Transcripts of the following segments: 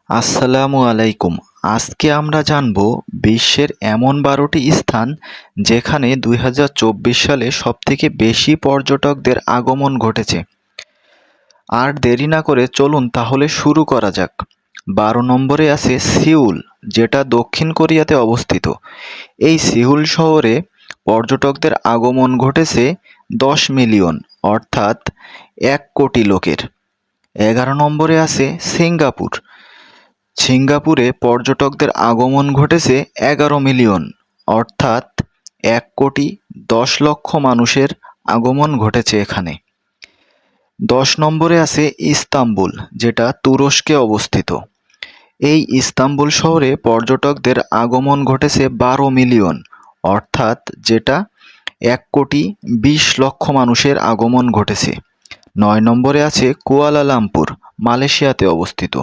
আসসালামু আলাইকুম। আজকে আমরা জানব বিশ্বের এমন 12টি স্থান যেখানে 2024 সালে সবথেকে বেশি পর্যটকদের আগমন ঘটেছে। আর দেরি না করে চলুন তাহলে শুরু করা যাক। 12 নম্বরে আছে সিউল, যেটা দক্ষিণ কোরিয়াতে অবস্থিত। এই সিউল শহরে পর্যটকদের আগমন ঘটেছে 10 মিলিয়ন, অর্থাৎ 1 কোটি লোকের। 11 নম্বরে আছে সিঙ্গাপুর। সিঙ্গাপুরে পর্যটকদের আগমন ঘটেছে 11 মিলিয়ন, অর্থাৎ 1,10,00,000 মানুষের আগমন ঘটেছে এখানে। 10 নম্বরে আছে ইস্তাম্বুল, যেটা তুরস্কে অবস্থিত। এই ইস্তাম্বুল শহরে পর্যটকদের আগমন ঘটেছে 12 মিলিয়ন, অর্থাৎ যেটা 1,20,00,000 মানুষের আগমন ঘটেছে। 9 নম্বরে আছে কুয়ালালামপুর, মালয়েশিয়াতে অবস্থিত।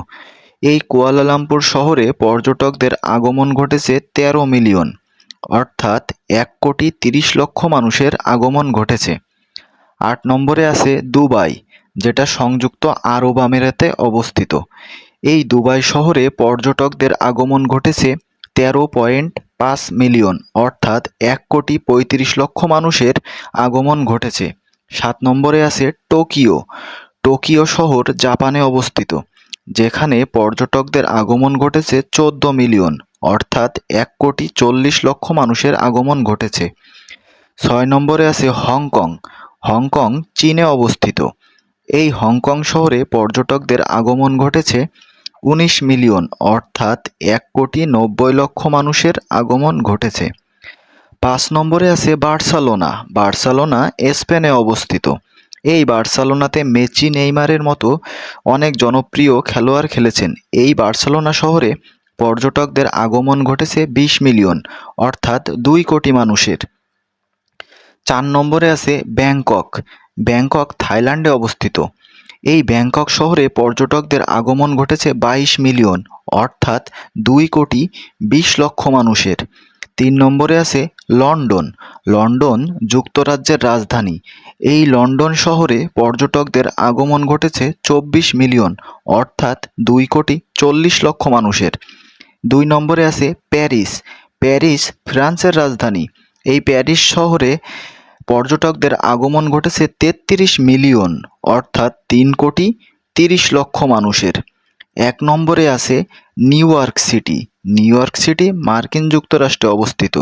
এই কুয়ালালামপুর শহরে পর্যটকদের আগমন ঘটেছে 13 মিলিয়ন, অর্থাৎ 1,30,00,000 মানুষের আগমন ঘটেছে। 8 নম্বরে আছে দুবাই, যেটা সংযুক্ত আরব আমিরাতে অবস্থিত। এই দুবাই শহরে পর্যটকদের আগমন ঘটেছে 13.5 মিলিয়ন, অর্থাৎ 1,35,00,000 মানুষের আগমন ঘটেছে। 7 নম্বরে আছে টোকিও। টোকিও শহর জাপানে অবস্থিত, যেখানে পর্যটকদের আগমন ঘটেছে 14 মিলিয়ন, অর্থাৎ 1,40,00,000 মানুষের আগমন ঘটেছে। 6 নম্বরে আছে হংকং। হংকং চীনে অবস্থিত। এই হংকং শহরে পর্যটকদের আগমন ঘটেছে 19 মিলিয়ন, অর্থাৎ 1,90,00,000 মানুষের আগমন ঘটেছে। 5 নম্বরে আছে বার্সেলোনা। বার্সেলোনা স্পেনে অবস্থিত। এই বার্সেলোনাতে মেসি, নেইমারের মতো অনেক জনপ্রিয় খেলোয়াড় খেলেছেন। এই বার্সেলোনা শহরে পর্যটকদের আগমন ঘটেছে 20 মিলিয়ন, অর্থাৎ 2 কোটি মানুষের। 4 নম্বরে আছে ব্যাংকক। ব্যাংকক থাইল্যান্ডে অবস্থিত। এই ব্যাংকক শহরে পর্যটকদের আগমন ঘটেছে 22 মিলিয়ন, অর্থাৎ 2,20,00,000 মানুষের। 3 নম্বরে আছে লন্ডন। লন্ডন যুক্তরাজ্যের রাজধানী। এই লন্ডন শহরে পর্যটকদের আগমন ঘটেছে 24 মিলিয়ন, অর্থাৎ 2,40,00,000 মানুষের। 2 নম্বরে আছে প্যারিস। প্যারিস ফ্রান্সের রাজধানী। এই প্যারিস শহরে পর্যটকদের আগমন ঘটেছে 33 মিলিয়ন, অর্থাৎ 3,30,00,000 মানুষের। 1 নম্বরে আছে new York city. New York city মার্কিন যুক্তরাষ্ট্রে অবস্থিত।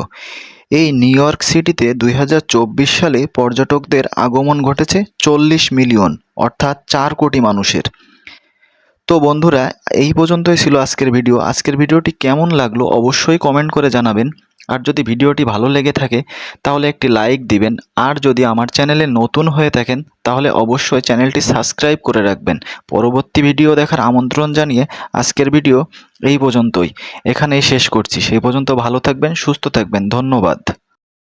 এই নিউ ইয়র্ক সিটিতে 2024 সালে পর্যটকদের আগমন ঘটেছে 40 মিলিয়ন, অর্থাৎ 4 কোটি মানুষের। তো বন্ধুরা, এই পর্যন্তই ছিল আজকের ভিডিও। আজকের ভিডিওটি কেমন লাগলো অবশ্যই কমেন্ট করে জানাবেন। আর যদি ভিডিওটি ভালো লেগে থাকে তাহলে একটি লাইক দিবেন। আর যদি আমার চ্যানেলে নতুন হয়ে থাকেন তাহলে অবশ্যই চ্যানেলটি সাবস্ক্রাইব করে রাখবেন। পরবর্তী ভিডিও দেখার আমন্ত্রণ জানিয়ে আজকের ভিডিও এই পর্যন্তই এখানেই শেষ করছি। সেই পর্যন্ত ভালো থাকবেন, সুস্থ থাকবেন। ধন্যবাদ।